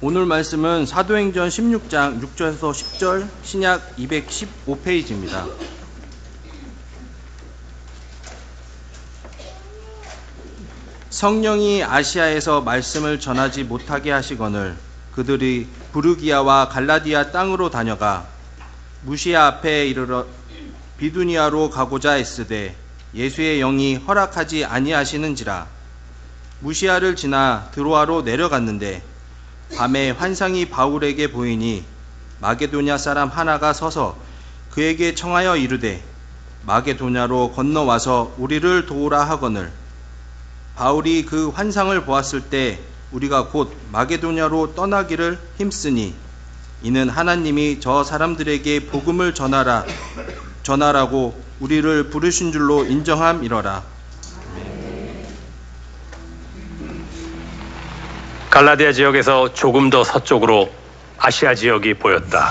오늘 말씀은 사도행전 16장 6절에서 10절 신약 215페이지입니다. 성령이 아시아에서 말씀을 전하지 못하게 하시거늘 그들이 부르기아와 갈라디아 땅으로 다녀가 무시아 앞에 이르러 비두니아로 가고자 했으되 예수의 영이 허락하지 아니하시는지라. 무시아를 지나 드로아로 내려갔는데 밤에 환상이 바울에게 보이니 마게도냐 사람 하나가 서서 그에게 청하여 이르되 마게도냐로 건너와서 우리를 도우라 하거늘 바울이 그 환상을 보았을 때 우리가 곧 마게도냐로 떠나기를 힘쓰니 이는 하나님이 저 사람들에게 복음을 전하라고 우리를 부르신 줄로 인정함이러라. 갈라디아 지역에서 조금 더 서쪽으로 아시아 지역이 보였다.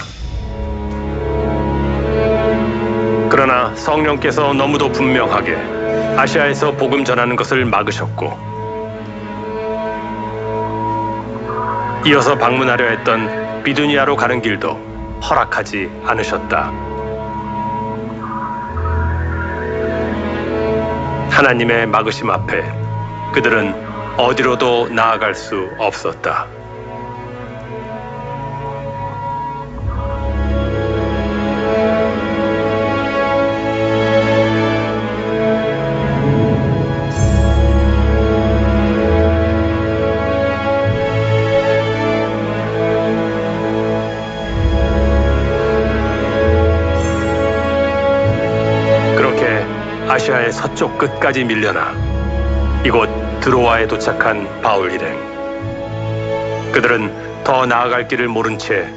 그러나 성령께서 너무도 분명하게 아시아에서 복음 전하는 것을 막으셨고 이어서 방문하려 했던 비두니아로 가는 길도 허락하지 않으셨다. 하나님의 막으심 앞에 그들은 어디로도 나아갈 수 없었다. 그렇게 아시아의 서쪽 끝까지 밀려나 이곳 드로아에 도착한 바울 일행. 그들은 더 나아갈 길을 모른 채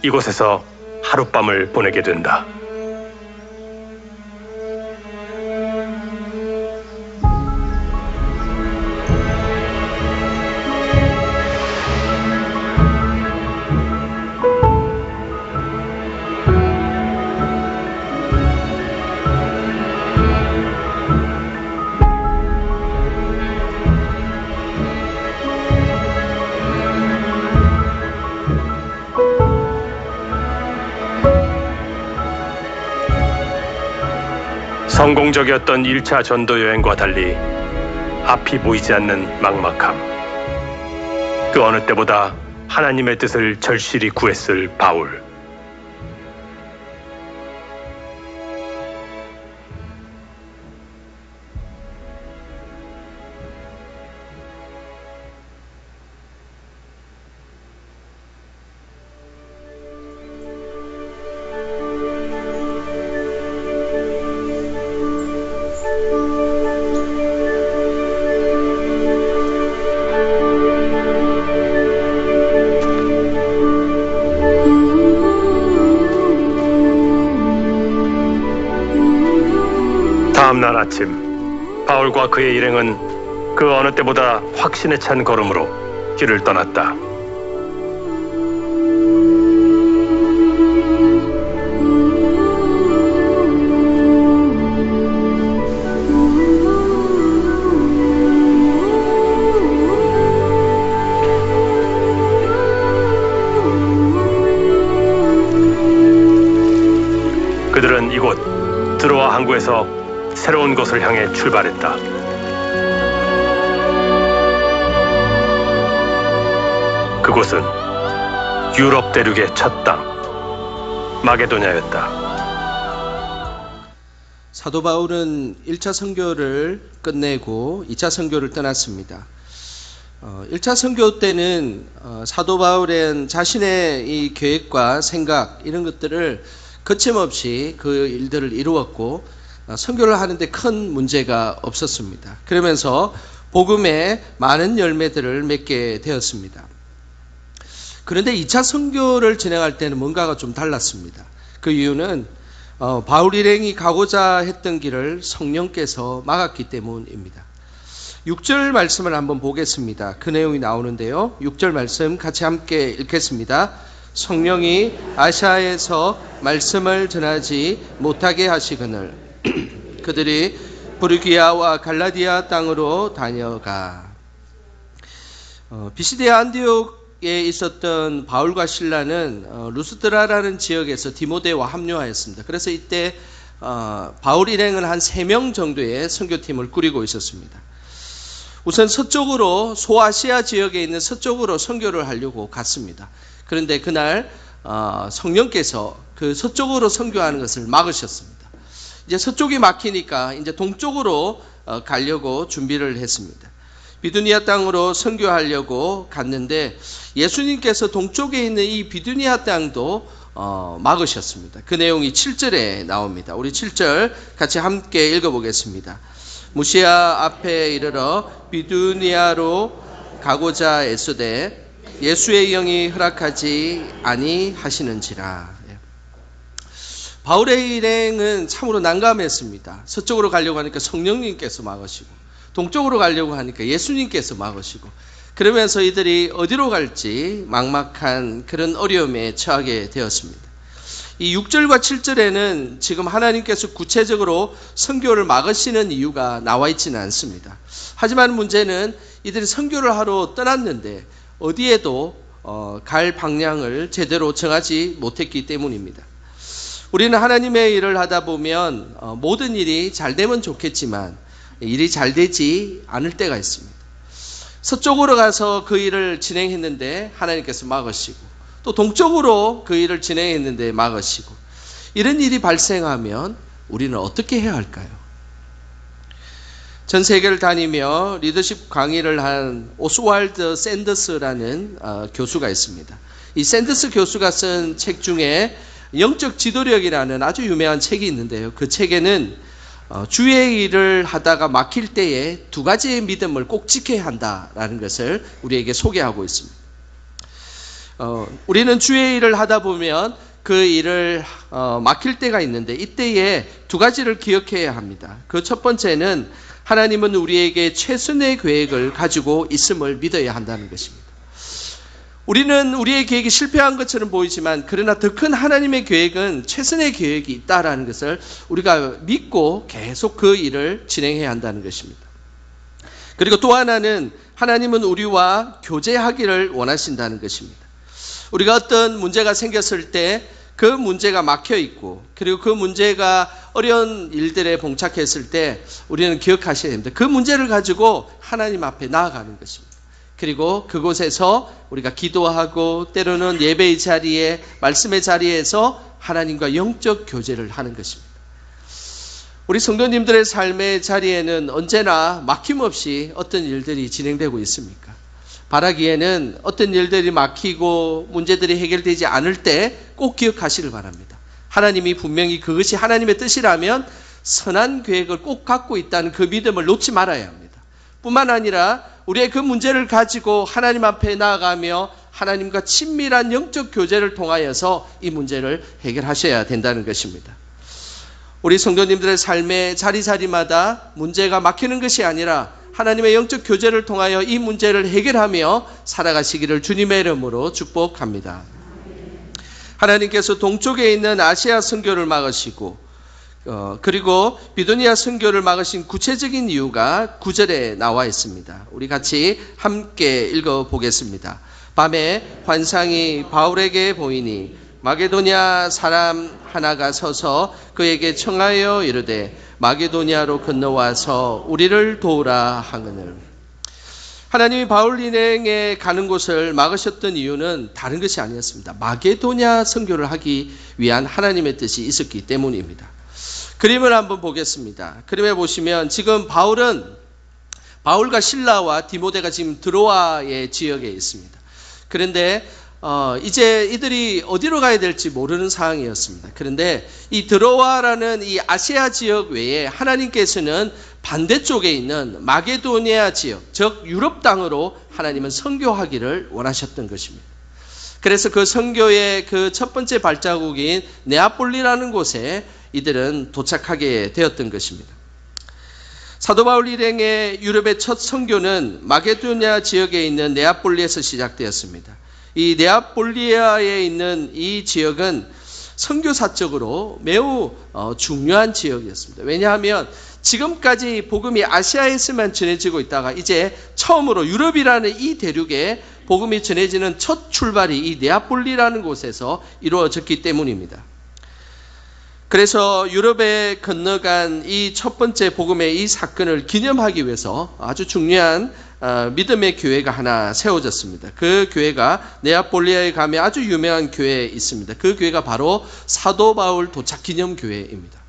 이곳에서 하룻밤을 보내게 된다. 성공적이었던 1차 전도 여행과 달리 앞이 보이지 않는 막막함. 그 어느 때보다 하나님의 뜻을 절실히 구했을 바울. 다음날 아침, 바울과 그의 일행은 그 어느 때보다 확신에 찬 걸음으로 길을 떠났다. 그들은 이곳 드로아 항구에서 새로운 곳을 향해 출발했다. 그곳은 유럽 대륙의 첫 땅, 마게도냐였다. 사도 바울은 1차 선교를 끝내고 2차 선교를 떠났습니다. 1차 선교 때는 사도 바울은 자신의 이 계획과 생각 이런 것들을 거침없이 그 일들을 이루었고 선교를 하는데 큰 문제가 없었습니다. 그러면서 복음의 많은 열매들을 맺게 되었습니다. 그런데 2차 선교를 진행할 때는 뭔가가 좀 달랐습니다. 그 이유는 바울 일행이 가고자 했던 길을 성령께서 막았기 때문입니다. 6절 말씀을 한번 보겠습니다. 그 내용이 나오는데요. 6절 말씀 같이 함께 읽겠습니다. 성령이 아시아에서 말씀을 전하지 못하게 하시거늘 그들이 부르기아와 갈라디아 땅으로 다녀가. 비시디아 안디옥 있었던 바울과 실라는 루스드라라는 지역에서 디모데와 합류하였습니다. 그래서 이때 바울 일행은 한 3명 정도의 선교팀을 꾸리고 있었습니다. 우선 서쪽으로 소아시아 지역에 있는 서쪽으로 선교를 하려고 갔습니다. 그런데 그날 성령께서 그 서쪽으로 선교하는 것을 막으셨습니다. 이제 서쪽이 막히니까 이제 동쪽으로 가려고 준비를 했습니다. 비두니아 땅으로 선교하려고 갔는데 예수님께서 동쪽에 있는 이 비두니아 땅도 막으셨습니다. 그 내용이 7절에 나옵니다. 우리 7절 같이 함께 읽어보겠습니다. 무시아 앞에 이르러 비두니아로 가고자 애쓰되 예수의 영이 허락하지 아니하시는지라. 바울의 일행은 참으로 난감했습니다. 서쪽으로 가려고 하니까 성령님께서 막으시고 동쪽으로 가려고 하니까 예수님께서 막으시고 그러면서 이들이 어디로 갈지 막막한 그런 어려움에 처하게 되었습니다. 이 6절과 7절에는 지금 하나님께서 구체적으로 선교를 막으시는 이유가 나와 있지는 않습니다. 하지만 문제는 이들이 선교를 하러 떠났는데 어디에도 갈 방향을 제대로 정하지 못했기 때문입니다. 우리는 하나님의 일을 하다 보면 모든 일이 잘 되면 좋겠지만 일이 잘 되지 않을 때가 있습니다. 서쪽으로 가서 그 일을 진행했는데 하나님께서 막으시고 또 동쪽으로 그 일을 진행했는데 막으시고 이런 일이 발생하면 우리는 어떻게 해야 할까요? 전 세계를 다니며 리더십 강의를 한 오스왈드 샌더스라는 교수가 있습니다. 이 샌더스 교수가 쓴 책 중에 영적 지도력이라는 아주 유명한 책이 있는데요. 그 책에는 주의 일을 하다가 막힐 때에 2가지의 믿음을 꼭 지켜야 한다라는 것을 우리에게 소개하고 있습니다. 우리는 주의 일을 하다 보면 그 일을 막힐 때가 있는데 이때에 2가지를 기억해야 합니다. 그 첫 번째는 하나님은 우리에게 최선의 계획을 가지고 있음을 믿어야 한다는 것입니다. 우리는 우리의 계획이 실패한 것처럼 보이지만 그러나 더 큰 하나님의 계획은 최선의 계획이 있다라는 것을 우리가 믿고 계속 그 일을 진행해야 한다는 것입니다. 그리고 또 하나는 하나님은 우리와 교제하기를 원하신다는 것입니다. 우리가 어떤 문제가 생겼을 때 그 문제가 막혀 있고 그리고 그 문제가 어려운 일들에 봉착했을 때 우리는 기억하셔야 됩니다. 그 문제를 가지고 하나님 앞에 나아가는 것입니다. 그리고 그곳에서 우리가 기도하고 때로는 예배의 자리에 말씀의 자리에서 하나님과 영적 교제를 하는 것입니다. 우리 성도님들의 삶의 자리에는 언제나 막힘없이 어떤 일들이 진행되고 있습니까? 바라기에는 어떤 일들이 막히고 문제들이 해결되지 않을 때 꼭 기억하시길 바랍니다. 하나님이 분명히 그것이 하나님의 뜻이라면 선한 계획을 꼭 갖고 있다는 그 믿음을 놓지 말아야 합니다. 뿐만 아니라 우리의 그 문제를 가지고 하나님 앞에 나아가며 하나님과 친밀한 영적 교제를 통하여서 이 문제를 해결하셔야 된다는 것입니다. 우리 성도님들의 삶의 자리자리마다 문제가 막히는 것이 아니라 하나님의 영적 교제를 통하여 이 문제를 해결하며 살아가시기를 주님의 이름으로 축복합니다. 하나님께서 동쪽에 있는 아시아 선교를 막으시고 그리고 비두니아 선교를 막으신 구체적인 이유가 9절에 나와 있습니다. 우리 같이 함께 읽어보겠습니다. 밤에 환상이 바울에게 보이니 마게도냐 사람 하나가 서서 그에게 청하여 이르되 마게도냐로 건너와서 우리를 도우라 하거늘. 하나님이 바울 일행에 가는 곳을 막으셨던 이유는 다른 것이 아니었습니다. 마게도냐 선교를 하기 위한 하나님의 뜻이 있었기 때문입니다. 그림을 한번 보겠습니다. 그림에 보시면 지금 바울과 실라와 디모데가 지금 드로아의 지역에 있습니다. 그런데 이제 이들이 어디로 가야 될지 모르는 상황이었습니다. 그런데 이 드로아라는 이 아시아 지역 외에 하나님께서는 반대쪽에 있는 마게도니아 지역, 즉 유럽 땅으로 하나님은 선교하기를 원하셨던 것입니다. 그래서 그 선교의 그 첫 번째 발자국인 네아폴리라는 곳에 이들은 도착하게 되었던 것입니다. 사도 바울 일행의 유럽의 첫 선교는 마게도니아 지역에 있는 네아폴리에서 시작되었습니다. 이 네아폴리아에 있는 이 지역은 선교사적으로 매우 중요한 지역이었습니다. 왜냐하면 지금까지 복음이 아시아에서만 전해지고 있다가 이제 처음으로 유럽이라는 이 대륙에 복음이 전해지는 첫 출발이 이 네아폴리라는 곳에서 이루어졌기 때문입니다. 그래서 유럽에 건너간 이 첫 번째 복음의 이 사건을 기념하기 위해서 아주 중요한 믿음의 교회가 하나 세워졌습니다. 그 교회가 네아폴리에 가면 아주 유명한 교회에 있습니다. 그 교회가 바로 사도 바울 도착 기념 교회입니다.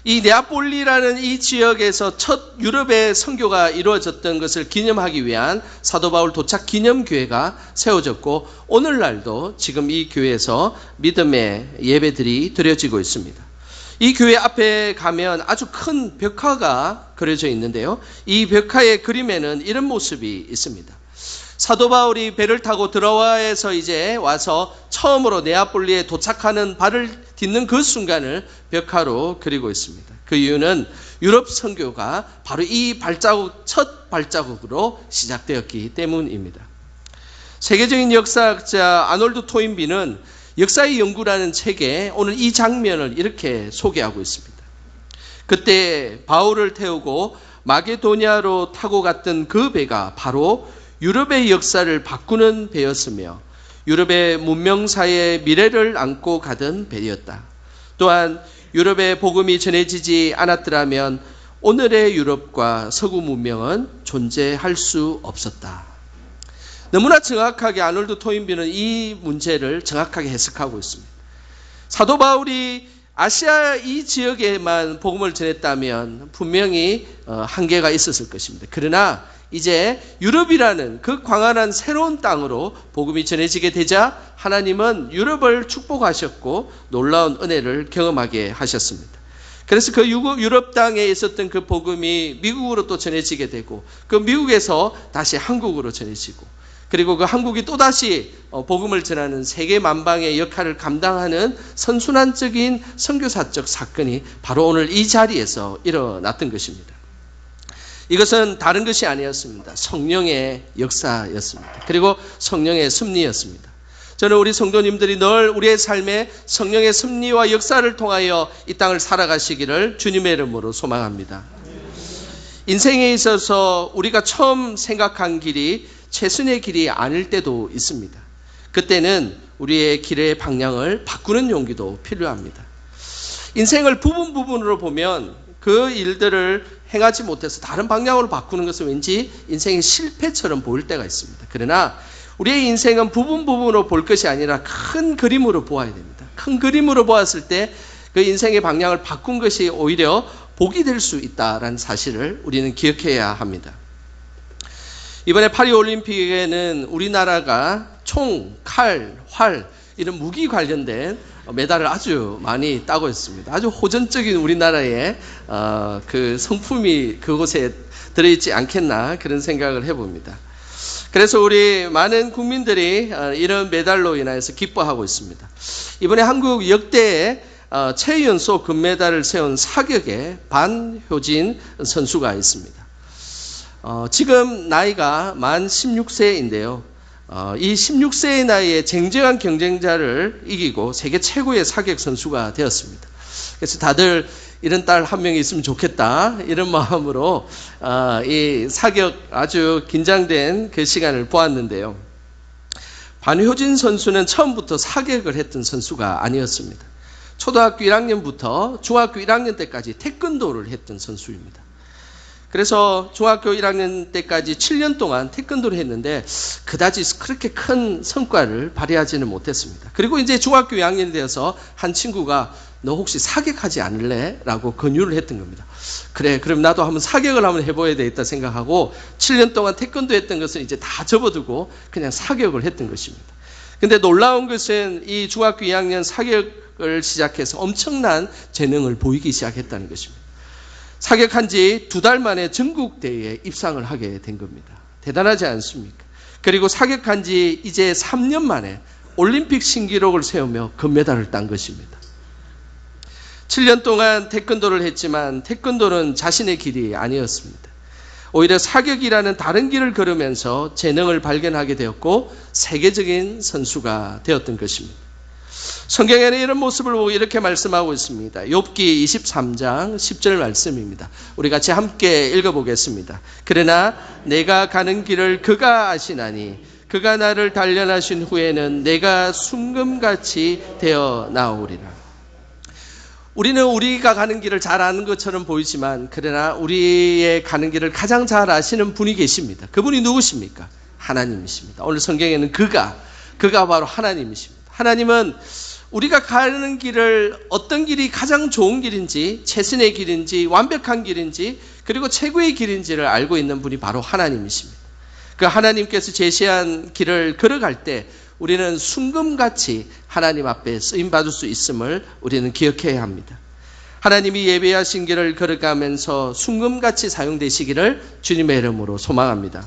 이 네아폴리라는 이 지역에서 첫 유럽의 선교가 이루어졌던 것을 기념하기 위한 사도 바울 도착 기념 교회가 세워졌고, 오늘날도 지금 이 교회에서 믿음의 예배들이 드려지고 있습니다. 이 교회 앞에 가면 아주 큰 벽화가 그려져 있는데요, 이 벽화의 그림에는 이런 모습이 있습니다. 사도 바울이 배를 타고 들어와서 이제 와서 처음으로 네아폴리에 도착하는 발을 딛는 그 순간을 벽화로 그리고 있습니다. 그 이유는 유럽 선교가 바로 이 첫 발자국으로 시작되었기 때문입니다. 세계적인 역사학자 아놀드 토인비는 역사의 연구라는 책에 오늘 이 장면을 이렇게 소개하고 있습니다. 그때 바울을 태우고 마게도냐로 타고 갔던 그 배가 바로 유럽의 역사를 바꾸는 배였으며 유럽의 문명사의 미래를 안고 가던 배였다. 또한 유럽의 복음이 전해지지 않았더라면 오늘의 유럽과 서구 문명은 존재할 수 없었다. 너무나 정확하게 아놀드 토인비는 이 문제를 정확하게 해석하고 있습니다. 사도 바울이 아시아 이 지역에만 복음을 전했다면 분명히 한계가 있었을 것입니다. 그러나 이제 유럽이라는 그 광활한 새로운 땅으로 복음이 전해지게 되자 하나님은 유럽을 축복하셨고 놀라운 은혜를 경험하게 하셨습니다. 그래서 그 유럽 땅에 있었던 그 복음이 미국으로 또 전해지게 되고, 그 미국에서 다시 한국으로 전해지고, 그리고 그 한국이 또다시 복음을 전하는 세계 만방의 역할을 감당하는 선순환적인 선교사적 사건이 바로 오늘 이 자리에서 일어났던 것입니다. 이것은 다른 것이 아니었습니다. 성령의 역사였습니다. 그리고 성령의 섭리였습니다. 저는 우리 성도님들이 늘 우리의 삶에 성령의 섭리와 역사를 통하여 이 땅을 살아가시기를 주님의 이름으로 소망합니다. 인생에 있어서 우리가 처음 생각한 길이 최선의 길이 아닐 때도 있습니다. 그때는 우리의 길의 방향을 바꾸는 용기도 필요합니다. 인생을 부분으로 보면 그 일들을 행하지 못해서 다른 방향으로 바꾸는 것은 왠지 인생의 실패처럼 보일 때가 있습니다. 그러나 우리의 인생은 부분으로 볼 것이 아니라 큰 그림으로 보아야 됩니다. 큰 그림으로 보았을 때 그 인생의 방향을 바꾼 것이 오히려 복이 될 수 있다는 사실을 우리는 기억해야 합니다. 이번에 파리올림픽에는 우리나라가 총, 칼, 활 이런 무기 관련된 메달을 아주 많이 따고 있습니다. 아주 호전적인 우리나라의 그 성품이 그곳에 들어있지 않겠나 그런 생각을 해봅니다. 그래서 우리 많은 국민들이 이런 메달로 인해서 기뻐하고 있습니다. 이번에 한국 역대에 최연소 금메달을 세운 사격의 반효진 선수가 있습니다. 지금 나이가 만 16세인데요. 이 16세의 나이에 쟁쟁한 경쟁자를 이기고 세계 최고의 사격 선수가 되었습니다. 그래서 다들 이런 딸 한 명이 있으면 좋겠다 이런 마음으로 이 사격 아주 긴장된 그 시간을 보았는데요. 반효진 선수는 처음부터 사격을 했던 선수가 아니었습니다. 초등학교 1학년부터 중학교 1학년 때까지 태권도를 했던 선수입니다. 그래서 중학교 1학년 때까지 7년 동안 태권도를 했는데 그다지 그렇게 큰 성과를 발휘하지는 못했습니다. 그리고 이제 중학교 2학년이 되어서 한 친구가 너 혹시 사격하지 않을래? 라고 권유를 했던 겁니다. 그래, 그럼 나도 한번 사격을 한번 해봐야 되겠다 생각하고 7년 동안 태권도 했던 것을 이제 다 접어두고 그냥 사격을 했던 것입니다. 근데 놀라운 것은 이 중학교 2학년 사격을 시작해서 엄청난 재능을 보이기 시작했다는 것입니다. 사격한 지 2달 만에 전국대회에 입상을 하게 된 겁니다. 대단하지 않습니까? 그리고 사격한 지 이제 3년 만에 올림픽 신기록을 세우며 금메달을 딴 것입니다. 7년 동안 태권도를 했지만 태권도는 자신의 길이 아니었습니다. 오히려 사격이라는 다른 길을 걸으면서 재능을 발견하게 되었고 세계적인 선수가 되었던 것입니다. 성경에는 이런 모습을 보고 이렇게 말씀하고 있습니다. 욥기 23장 10절 말씀입니다. 우리 같이 함께 읽어보겠습니다. 그러나 내가 가는 길을 그가 아시나니 그가 나를 단련하신 후에는 내가 순금같이 되어 나오리라. 우리는 우리가 가는 길을 잘 아는 것처럼 보이지만 그러나 우리의 가는 길을 가장 잘 아시는 분이 계십니다. 그분이 누구십니까? 하나님이십니다. 오늘 성경에는 그가 바로 하나님이십니다. 하나님은 우리가 가는 길을 어떤 길이 가장 좋은 길인지, 최선의 길인지, 완벽한 길인지, 그리고 최고의 길인지를 알고 있는 분이 바로 하나님이십니다. 그 하나님께서 제시한 길을 걸어갈 때 우리는 순금같이 하나님 앞에 쓰임받을 수 있음을 우리는 기억해야 합니다. 하나님이 예배하신 길을 걸어가면서 순금같이 사용되시기를 주님의 이름으로 소망합니다.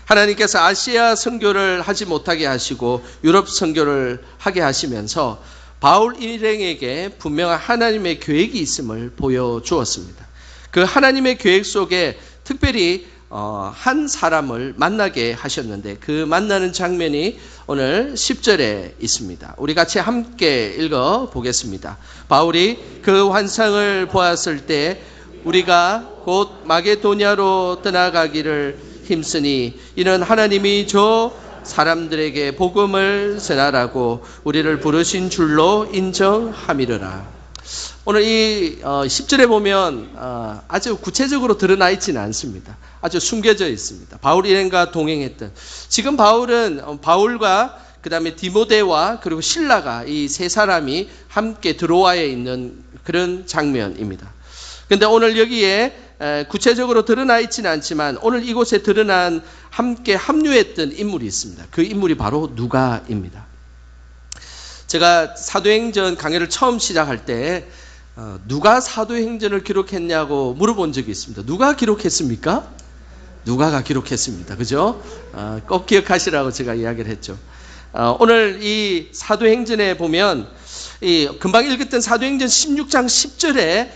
하나님께서 아시아 선교를 하지 못하게 하시고 유럽 선교를 하게 하시면서 바울 일행에게 분명한 하나님의 계획이 있음을 보여주었습니다. 그 하나님의 계획 속에 특별히 한 사람을 만나게 하셨는데 그 만나는 장면이 오늘 10절에 있습니다. 우리 같이 함께 읽어보겠습니다. 바울이 그 환상을 보았을 때 우리가 곧 마게도냐로 떠나가기를 힘쓰니 이는 하나님이 저 사람들에게 복음을 전하라고 우리를 부르신 줄로 인정함이러라. 오늘 이 10절에 보면 아주 구체적으로 드러나 있지는 않습니다. 아주 숨겨져 있습니다. 바울 일행과 동행했던, 지금 바울과 그 다음에 디모데와 그리고 실라가 이 세 사람이 함께 드로아에 있는 그런 장면입니다. 그런데 오늘 여기에 구체적으로 드러나 있지는 않지만 오늘 이곳에 드러난 함께 합류했던 인물이 있습니다. 그 인물이 바로 누가입니다. 제가 사도행전 강의를 처음 시작할 때 누가 사도행전을 기록했냐고 물어본 적이 있습니다. 누가 기록했습니까? 누가가 기록했습니다. 그죠? 꼭 기억하시라고 제가 이야기를 했죠. 오늘 이 사도행전에 보면 금방 읽었던 사도행전 16장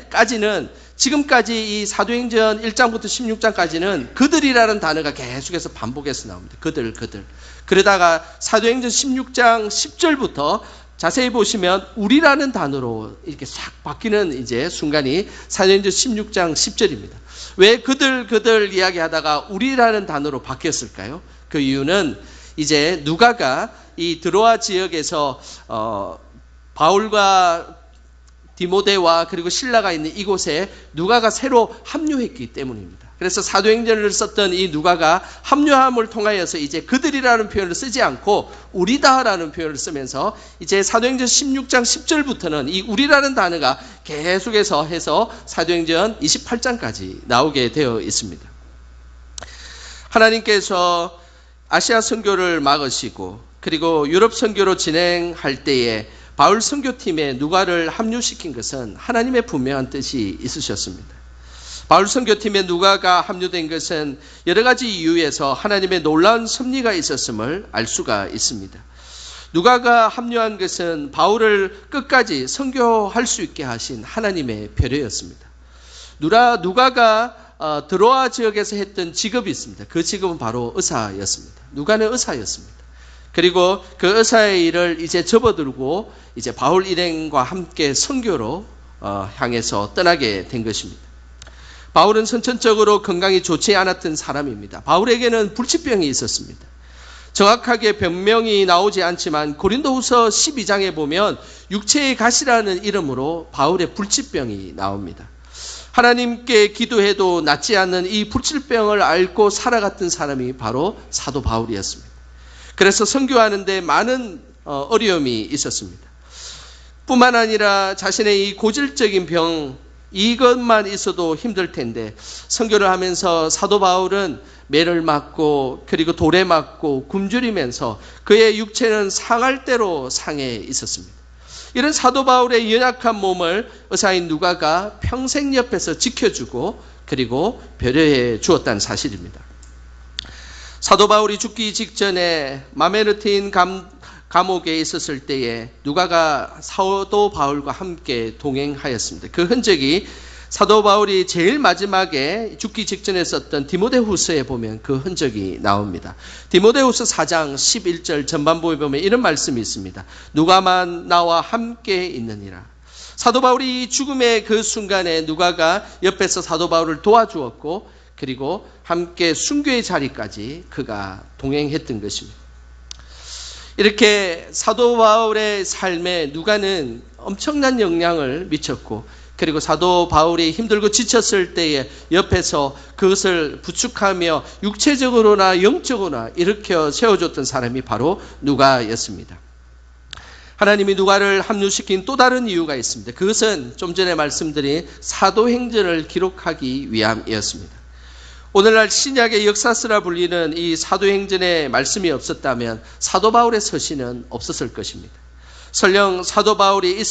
10절에까지는 지금까지 이 사도행전 1장부터 16장까지는 그들이라는 단어가 계속해서 반복해서 나옵니다. 그들. 그러다가 사도행전 16장 10절부터 자세히 보시면 우리라는 단어로 이렇게 싹 바뀌는 이제 순간이 사도행전 16장 10절입니다. 왜 그들 이야기하다가 우리라는 단어로 바뀌었을까요? 그 이유는 이제 누가가 이 드로아 지역에서 바울과 디모데와 그리고 실라가 있는 이곳에 누가가 새로 합류했기 때문입니다. 그래서 사도행전을 썼던 이 누가가 합류함을 통하여서 이제 그들이라는 표현을 쓰지 않고 우리다라는 표현을 쓰면서 이제 사도행전 16장 10절부터는 이 우리라는 단어가 계속해서 해서 사도행전 28장까지 나오게 되어 있습니다. 하나님께서 아시아 선교를 막으시고 그리고 유럽 선교로 진행할 때에 바울 선교팀에 누가를 합류시킨 것은 하나님의 분명한 뜻이 있으셨습니다. 바울 선교팀에 누가가 합류된 것은 여러 가지 이유에서 하나님의 놀라운 섭리가 있었음을 알 수가 있습니다. 누가가 합류한 것은 바울을 끝까지 선교할 수 있게 하신 하나님의 배려였습니다. 누가가 드로아 지역에서 했던 직업이 있습니다. 그 직업은 바로 의사였습니다. 누가는 의사였습니다. 그리고 그 의사의 일을 이제 접어들고 이제 바울 일행과 함께 선교로 향해서 떠나게 된 것입니다. 바울은 선천적으로 건강이 좋지 않았던 사람입니다. 바울에게는 불치병이 있었습니다. 정확하게 병명이 나오지 않지만 고린도후서 12장에 보면 육체의 가시라는 이름으로 바울의 불치병이 나옵니다. 하나님께 기도해도 낫지 않는 이 불치병을 앓고 살아갔던 사람이 바로 사도 바울이었습니다. 그래서 선교하는데 많은 어려움이 있었습니다. 뿐만 아니라 자신의 이 고질적인 병, 이것만 있어도 힘들 텐데 선교를 하면서 사도 바울은 매를 맞고 그리고 돌에 맞고 굶주리면서 그의 육체는 상할 대로 상해 있었습니다. 이런 사도 바울의 연약한 몸을 의사인 누가가 평생 옆에서 지켜주고 그리고 배려해 주었다는 사실입니다. 사도 바울이 죽기 직전에 마메르틴 감옥에 있었을 때에 누가가 사도 바울과 함께 동행하였습니다. 그 흔적이 사도 바울이 제일 마지막에 죽기 직전에 썼던 디모데후서에 보면 그 흔적이 나옵니다. 디모데후서 4장 11절 전반부에 보면 이런 말씀이 있습니다. 누가만 나와 함께 있느니라. 사도 바울이 죽음의 그 순간에 누가가 옆에서 사도 바울을 도와주었고 그리고 함께 순교의 자리까지 그가 동행했던 것입니다. 이렇게 사도 바울의 삶에 누가는 엄청난 영향을 미쳤고 그리고 사도 바울이 힘들고 지쳤을 때에 옆에서 그것을 부축하며 육체적으로나 영적으로나 일으켜 세워줬던 사람이 바로 누가였습니다. 하나님이 누가를 합류시킨 또 다른 이유가 있습니다. 그것은 좀 전에 말씀드린 사도행전을 기록하기 위함이었습니다. 오늘날 신약의 역사서라 불리는 이 사도행전의 말씀이 없었다면 사도 바울의 서신은 없었을 것입니다. 설령 사도 바울의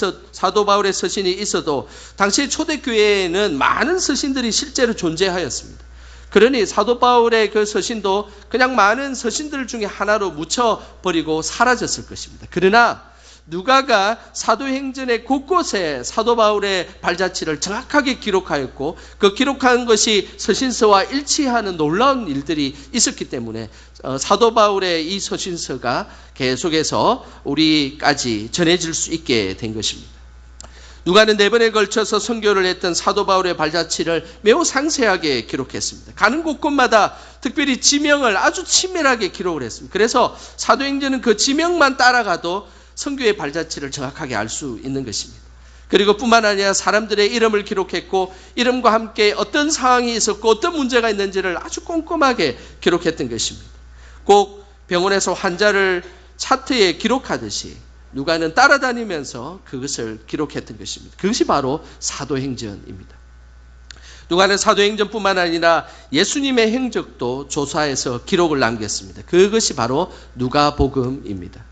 서신이 있어도 당시 초대교회에는 많은 서신들이 실제로 존재하였습니다. 그러니 사도 바울의 그 서신도 그냥 많은 서신들 중에 하나로 묻혀버리고 사라졌을 것입니다. 그러나 누가가 사도행전의 곳곳에 사도 바울의 발자취를 정확하게 기록하였고 그 기록한 것이 서신서와 일치하는 놀라운 일들이 있었기 때문에 사도 바울의 이 서신서가 계속해서 우리까지 전해질 수 있게 된 것입니다. 누가는 4번에 걸쳐서 선교를 했던 사도 바울의 발자취를 매우 상세하게 기록했습니다. 가는 곳곳마다 특별히 지명을 아주 친밀하게 기록을 했습니다. 그래서 사도행전은 그 지명만 따라가도 선교의 발자취를 정확하게 알 수 있는 것입니다. 그리고 뿐만 아니라 사람들의 이름을 기록했고 이름과 함께 어떤 상황이 있었고 어떤 문제가 있는지를 아주 꼼꼼하게 기록했던 것입니다. 꼭 병원에서 환자를 차트에 기록하듯이 누가는 따라다니면서 그것을 기록했던 것입니다. 그것이 바로 사도행전입니다. 누가는 사도행전뿐만 아니라 예수님의 행적도 조사해서 기록을 남겼습니다. 그것이 바로 누가복음입니다.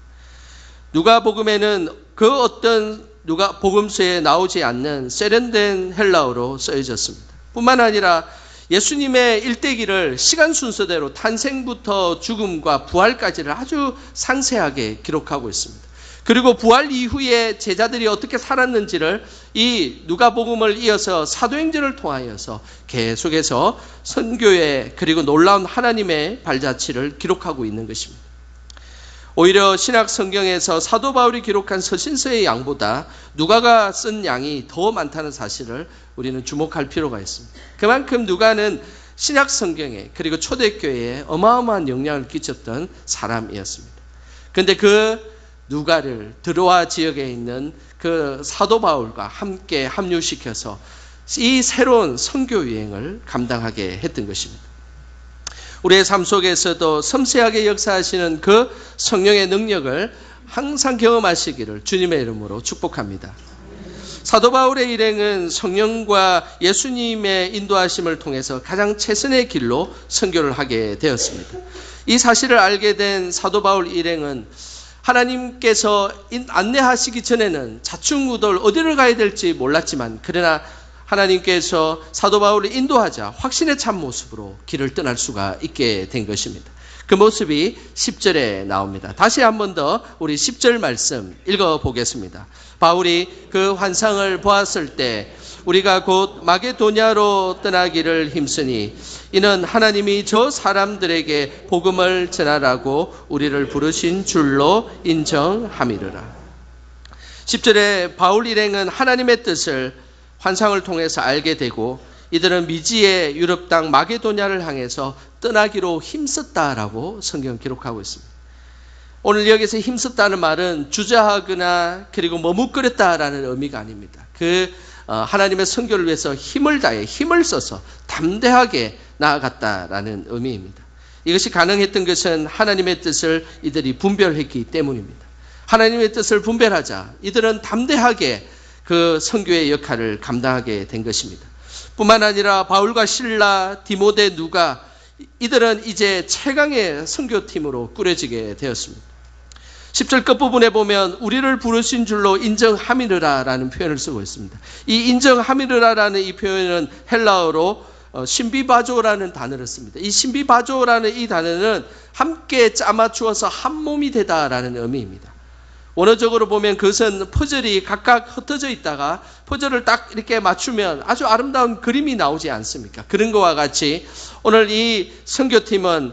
누가복음에는 그 어떤 누가복음서에 나오지 않는 세련된 헬라어로 쓰여졌습니다. 뿐만 아니라 예수님의 일대기를 시간 순서대로 탄생부터 죽음과 부활까지를 아주 상세하게 기록하고 있습니다. 그리고 부활 이후에 제자들이 어떻게 살았는지를 이 누가복음을 이어서 사도행전을 통하여서 계속해서 선교의 그리고 놀라운 하나님의 발자취를 기록하고 있는 것입니다. 오히려 신약 성경에서 사도 바울이 기록한 서신서의 양보다 누가가 쓴 양이 더 많다는 사실을 우리는 주목할 필요가 있습니다. 그만큼 누가는 신약 성경에 그리고 초대교회에 어마어마한 영향을 끼쳤던 사람이었습니다. 그런데 그 누가를 드로아 지역에 있는 그 사도 바울과 함께 합류시켜서 이 새로운 선교 유행을 감당하게 했던 것입니다. 우리의 삶 속에서도 섬세하게 역사하시는 그 성령의 능력을 항상 경험하시기를 주님의 이름으로 축복합니다. 사도 바울의 일행은 성령과 예수님의 인도하심을 통해서 가장 최선의 길로 선교를 하게 되었습니다. 이 사실을 알게 된 사도 바울 일행은 하나님께서 안내하시기 전에는 좌충우돌 어디를 가야 될지 몰랐지만 그러나 하나님께서 사도 바울을 인도하자 확신에 찬 모습으로 길을 떠날 수가 있게 된 것입니다. 그 모습이 10절에 나옵니다. 다시 한 번 더 우리 10절 말씀 읽어보겠습니다. 바울이 그 환상을 보았을 때 우리가 곧 마게도냐로 떠나기를 힘쓰니 이는 하나님이 저 사람들에게 복음을 전하라고 우리를 부르신 줄로 인정함이르라. 10절에 바울 일행은 하나님의 뜻을 환상을 통해서 알게 되고 이들은 미지의 유럽 땅 마게도냐를 향해서 떠나기로 힘썼다라고 성경 기록하고 있습니다. 오늘 여기서 힘썼다는 말은 주저하거나 그리고 머뭇거렸다라는 의미가 아닙니다. 하나님의 선교를 위해서 힘을 다해 힘을 써서 담대하게 나아갔다라는 의미입니다. 이것이 가능했던 것은 하나님의 뜻을 이들이 분별했기 때문입니다. 하나님의 뜻을 분별하자 이들은 담대하게 그 선교의 역할을 감당하게 된 것입니다. 뿐만 아니라 바울과 실라, 디모데, 누가 이들은 이제 최강의 선교팀으로 꾸려지게 되었습니다. 10절 끝부분에 보면 우리를 부르신 줄로 인정함이르라라는 표현을 쓰고 있습니다. 이 인정함이르라라는 이 표현은 헬라어로 신비바조라는 단어를 씁니다. 이 신비바조라는 이 단어는 함께 짜맞추어서 한 몸이 되다라는 의미입니다. 원어적으로 보면 그것은 퍼즐이 각각 흩어져 있다가 퍼즐을 딱 이렇게 맞추면 아주 아름다운 그림이 나오지 않습니까? 그런 것과 같이 오늘 이 선교팀은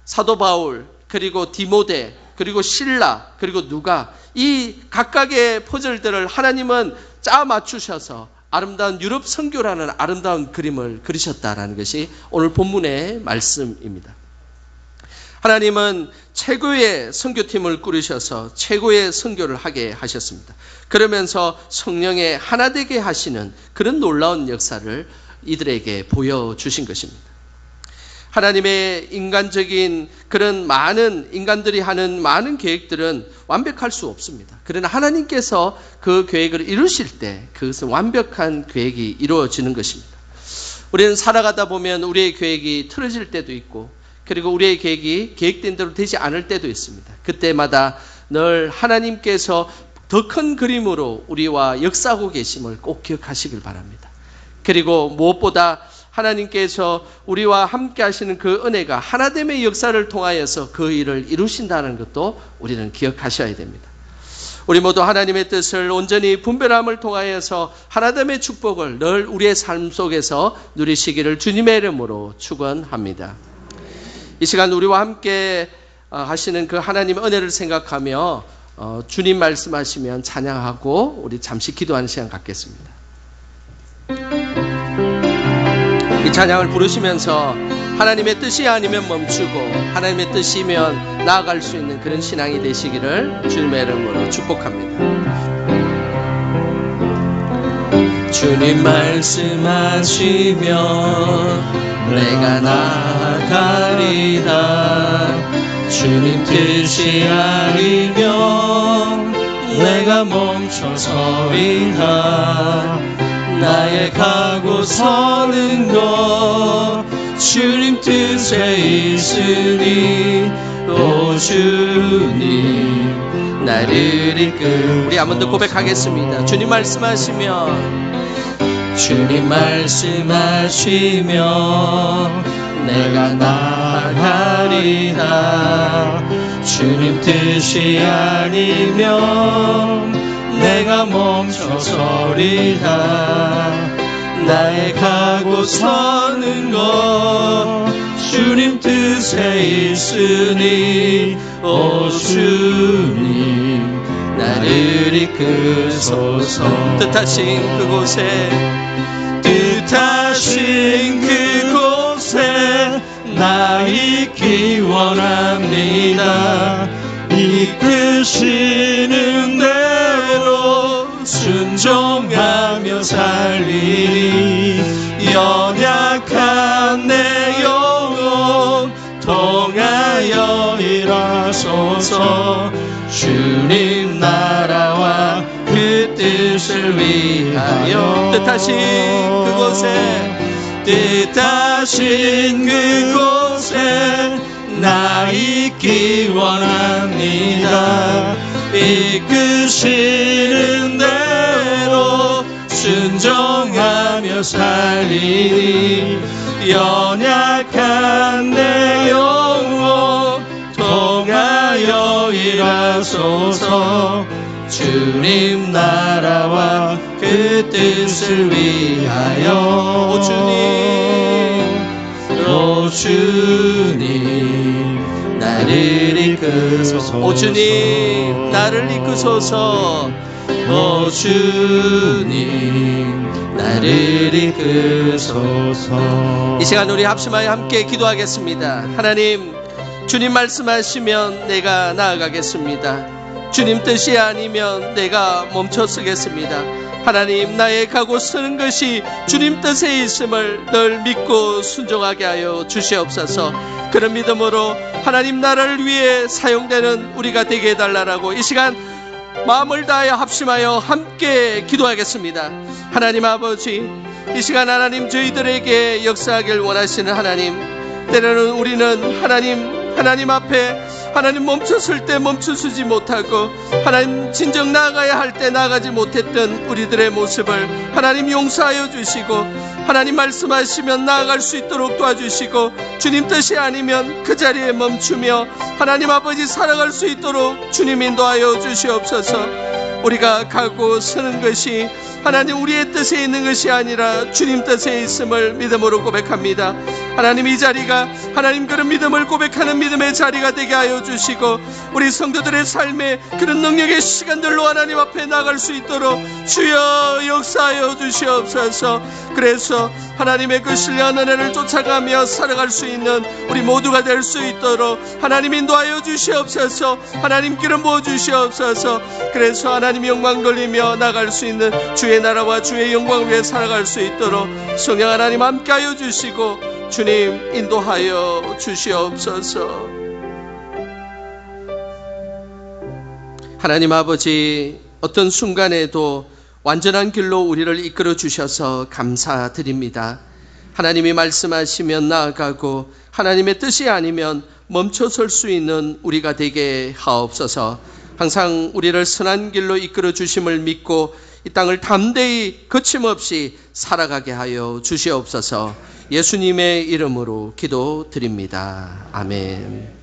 사도 바울, 그리고 디모데, 그리고 실라, 그리고 누가, 이 각각의 퍼즐들을 하나님은 짜 맞추셔서 아름다운 유럽 선교라는 아름다운 그림을 그리셨다라는 것이 오늘 본문의 말씀입니다. 하나님은 최고의 선교팀을 꾸리셔서 최고의 선교를 하게 하셨습니다. 그러면서 성령의 하나 되게 하시는 그런 놀라운 역사를 이들에게 보여주신 것입니다. 하나님의 인간적인 그런 많은 인간들이 하는 많은 계획들은 완벽할 수 없습니다. 그러나 하나님께서 그 계획을 이루실 때 그것은 완벽한 계획이 이루어지는 것입니다. 우리는 살아가다 보면 우리의 계획이 틀어질 때도 있고, 그리고 우리의 계획이 계획된 대로 되지 않을 때도 있습니다. 그때마다 늘 하나님께서 더 큰 그림으로 우리와 역사하고 계심을 꼭 기억하시길 바랍니다. 그리고 무엇보다 하나님께서 우리와 함께 하시는 그 은혜가 하나됨의 역사를 통하여서 그 일을 이루신다는 것도 우리는 기억하셔야 됩니다. 우리 모두 하나님의 뜻을 온전히 분별함을 통하여서 하나됨의 축복을 늘 우리의 삶 속에서 누리시기를 주님의 이름으로 축원합니다. 이 시간 우리와 함께 하시는 그 하나님의 은혜를 생각하며 주님 말씀하시면 찬양하고 우리 잠시 기도하는 시간 갖겠습니다. 이 찬양을 부르시면서 하나님의 뜻이 아니면 멈추고 하나님의 뜻이면 나아갈 수 있는 그런 신앙이 되시기를 주님의 이름으로 축복합니다. 주님 말씀하시면 내가 나아가리다. 주님 뜻이 아니면 내가 멈춰서리다. 나의 가고 서는 것 주님 뜻에 있으니 오 주님 나를 이끌. 우리 한 번 더 고백하겠습니다. 주님 말씀하시면 주님 말씀하시면 내가 나아가리다. 주님 뜻이 아니면 내가 멈춰서리다. 나의 가고 서는 것 주님 뜻에 있으니 오 주님 나를 이끄소서. 뜻하신 그곳에 나 있기 원합니다. 이끄시는 대로 순종하며 살리니 연약한 내 영혼 통하여 일하소서. 주님 나라와 그 뜻을 위하여 뜻하신 그곳에 나 있기 원합니다. 이끄시는 대로 순종하며 살리니 연약한 내 영혼 통하여 일하소서. 주님 나라와 그 뜻을 위하여 오 주님 나를 이끄소서. 오 주님 나를 이끄소서. 오 주님 나를 이끄소서. 이 시간 우리 합심하여 함께 기도하겠습니다. 하나님, 주님 말씀하시면 내가 나아가겠습니다. 주님 뜻이 아니면 내가 멈춰서겠습니다. 하나님, 나의 가고 서는 것이 주님 뜻에 있음을 늘 믿고 순종하게 하여 주시옵소서. 그런 믿음으로 하나님 나라를 위해 사용되는 우리가 되게 해달라고 이 시간 마음을 다하여 합심하여 함께 기도하겠습니다. 하나님 아버지, 이 시간 하나님 저희들에게 역사하길 원하시는 하나님, 때로는 우리는 하나님 앞에 하나님 멈췄을 때 멈춰서지 못하고 하나님 진정 나아가야 할 때 나아가지 못했던 우리들의 모습을 하나님 용서하여 주시고 하나님 말씀하시면 나아갈 수 있도록 도와주시고 주님 뜻이 아니면 그 자리에 멈추며 하나님 아버지 살아갈 수 있도록 주님 인도하여 주시옵소서. 우리가 가고 서는 것이 하나님 우리의 뜻에 있는 것이 아니라 주님 뜻에 있음을 믿음으로 고백합니다. 하나님 이 자리가 하나님 그런 믿음을 고백하는 믿음의 자리가 되게 하여 주시고 우리 성도들의 삶에 그런 능력의 시간들로 하나님 앞에 나갈 수 있도록 주여 역사하여 주시옵소서. 그래서 하나님의 그 신령한 은혜를 쫓아가며 살아갈 수 있는 우리 모두가 될 수 있도록 하나님 인도하여 주시옵소서. 하나님 기름 부어 주시옵소서. 그래서 하나님 영광 돌리며 나갈 수 있는 주의 나라와 주의 영광을 위해 살아갈 수 있도록 성령 하나님 함께하여 주시고 주님 인도하여 주시옵소서. 하나님 아버지, 어떤 순간에도 완전한 길로 우리를 이끌어 주셔서 감사드립니다. 하나님이 말씀하시면 나아가고 하나님의 뜻이 아니면 멈춰설 수 있는 우리가 되게 하옵소서. 항상 우리를 선한 길로 이끌어 주심을 믿고 이 땅을 담대히 거침없이 살아가게 하여 주시옵소서. 예수님의 이름으로 기도드립니다. 아멘.